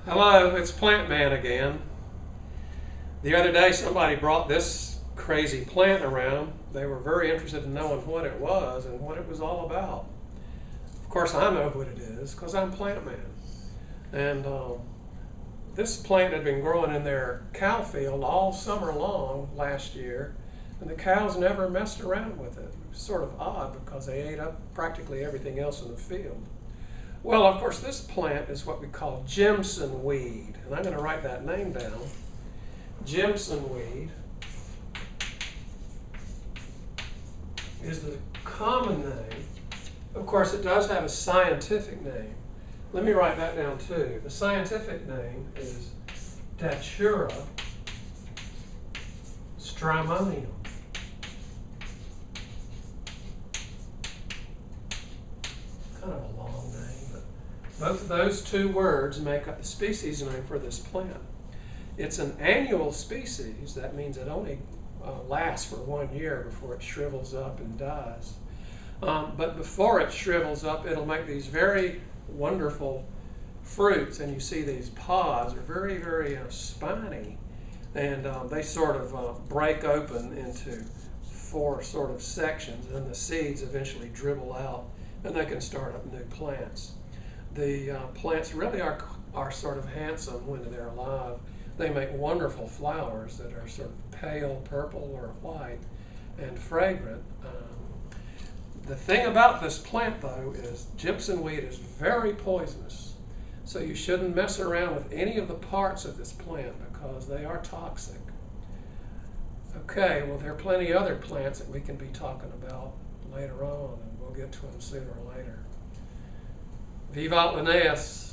Hello, it's Plant Man again. The other day somebody brought this crazy plant around. They were very interested in knowing what it was and what it was all about. Of course I know what it is because I'm Plant Man. And this plant had been growing in their cow field all summer long last year, and the cows never messed around with it. It was sort of odd because they ate up practically everything else in the field. Well, of course, this plant is what we call Jimson weed, and I'm going to write that name down. Jimson weed is the common name. Of course, it does have a scientific name. Let me write that down too. The scientific name is Datura stramonium. Kind of a long name, but both of those two words make up the species name for this plant. It's an annual species. That means it only lasts for 1 year before it shrivels up and dies. But before it shrivels up, it'll make these very wonderful fruits, and you see these pods are very, very spiny, and they sort of break open into 4 sort of sections, and the seeds eventually dribble out, and they can start up new plants. The plants really are sort of handsome when they're alive. They make wonderful flowers that are sort of pale purple or white and fragrant. The thing about this plant, though, is Jimson weed is very poisonous. So you shouldn't mess around with any of the parts of this plant because they are toxic. Okay, well, there are plenty of other plants that we can be talking about later on, and we'll get to them sooner or later. Vivat Linnaeus!